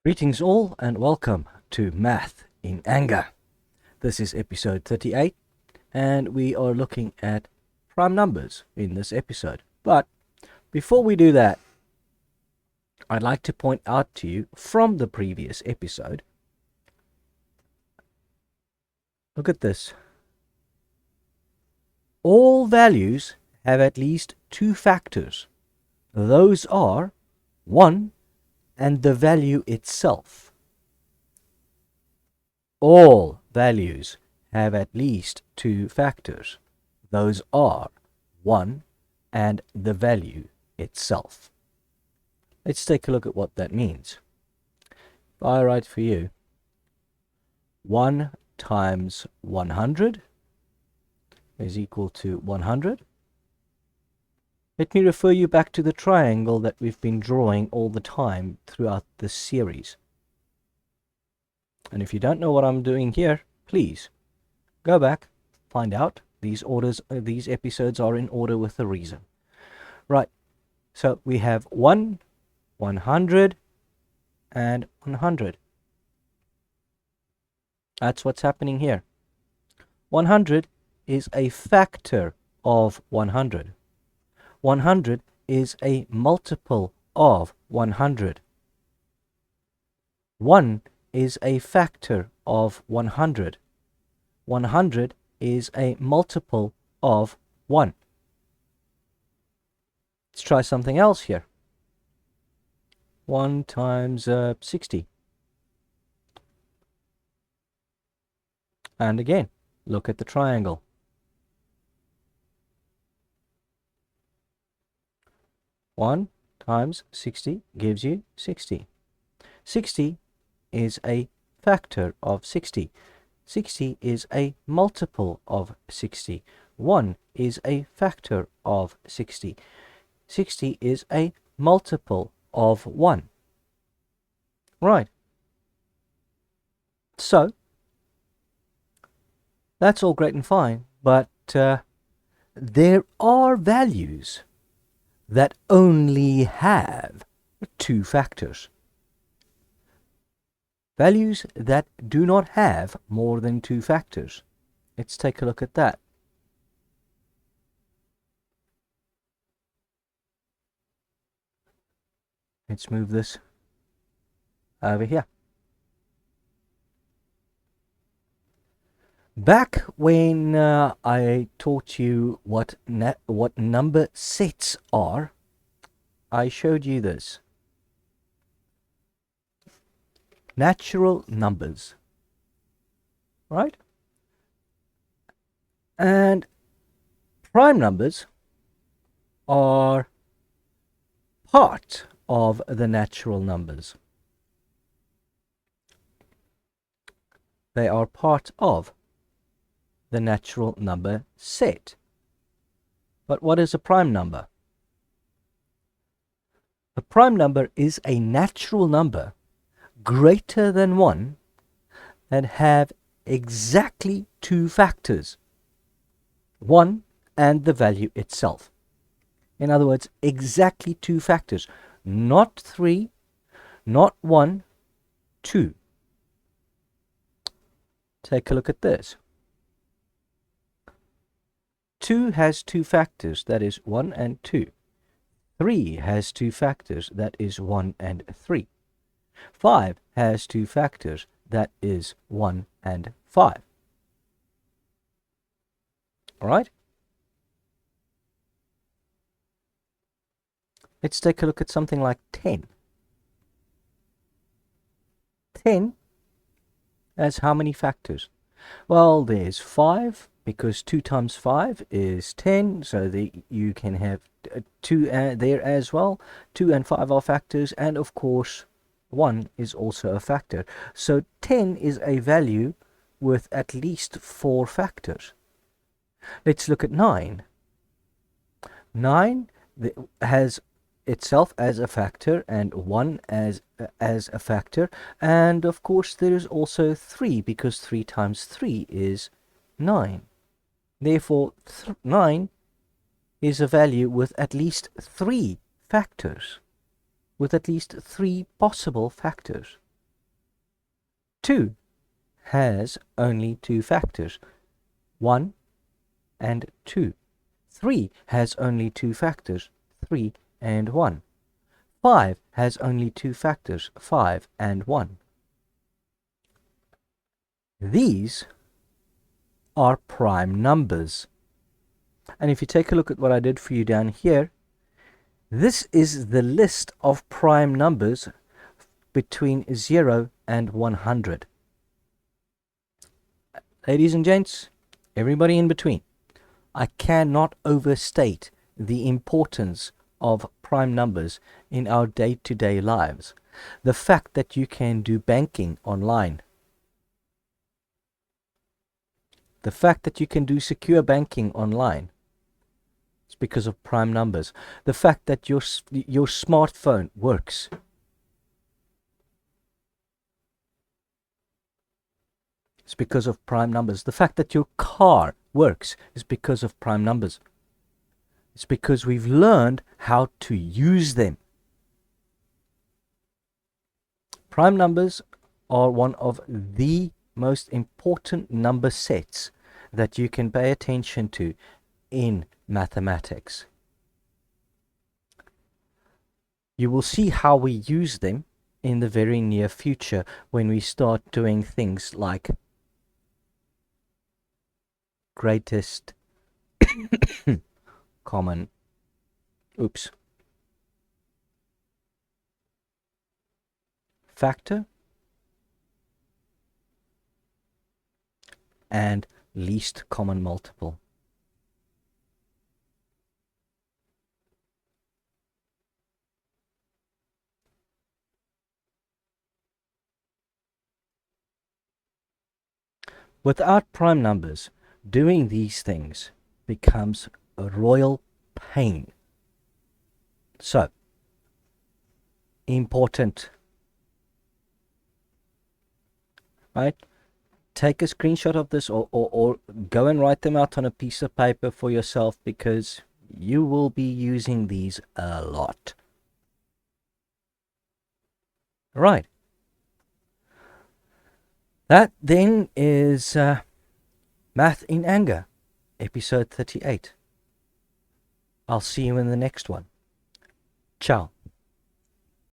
Greetings all and welcome to Math in Anger. This is episode 38 and we are looking at prime numbers in this episode. But before we do that, I'd like to point out to you from the previous episode. Look at this. All values have at least two factors. Those are 1 and the value itself. All values have at least two factors. Those are 1 and the value itself. Let's take a look at what that means. If I write for you 1 times 100 is equal to 100. Let me refer you back to the triangle that we've been drawing all the time throughout this series. And if you don't know what I'm doing here, please go back, find out. These episodes are in order with a reason. Right, so we have 1, 100, and 100. That's what's happening here. 100 is a factor of 100. 100 is a multiple of 100. 1 is a factor of 100. 100 is a multiple of 1. Let's try something else here. 1 times 60. And again, look at the triangle. 1 times 60 gives you 60. 60 is a factor of 60. 60 is a multiple of 60. 1 is a factor of 60. 60 is a multiple of 1. Right. So, that's all great and fine, but there are values that only have two factors. Values that do not have more than two factors. Let's take a look at that. Let's move this over here. Back when I taught you what number sets are, I showed you this. Natural numbers, right? And prime numbers are part of the natural numbers. They are part of the natural number set. But what is a prime number? A prime number is a natural number greater than 1 that have exactly two factors. 1 and the value itself. In other words, exactly two factors. Not 3, not 1, 2. Take a look at this. 2 has two factors, that is 1 and 2. 3 has two factors, that is 1 and 3. 5 has two factors, that is 1 and 5. Alright? Let's take a look at something like 10. 10 has how many factors? Well, there's 5, because 2 times 5 is 10, so you can have 2 there as well. 2 and 5 are factors, and of course 1 is also a factor. So 10 is a value with at least 4 factors. Let's look at 9. 9 has itself as a factor and 1 as a factor, and of course there is also 3, because 3 times 3 is 9. Therefore 9 is a value with at least 3 factors, with at least 3 possible factors. 2 has only two factors, 1 and 2. 3 has only two factors, 3 and 1. 5 has only two factors, 5 and 1. These are prime numbers. And if you take a look at what I did for you down here, this is the list of prime numbers between 0 and 100. Ladies and gents, everybody in between, I cannot overstate the importance of prime numbers in our day-to-day lives. The fact that you can do banking online, the fact that you can do secure banking online, it's because of prime numbers. The fact that your smartphone works, it's because of prime numbers. The fact that your car works is because of prime numbers. It's because we've learned how to use them. Prime numbers are one of the most important number sets that you can pay attention to in mathematics. You will see how we use them in the very near future when we start doing things like greatest common factor and least common multiple. Without prime numbers, doing these things becomes a royal pain. So, important, right? Take a screenshot of this or go and write them out on a piece of paper for yourself, because you will be using these a lot. Right. That then is Math in Anger, episode 38. I'll see you in the next one. Ciao.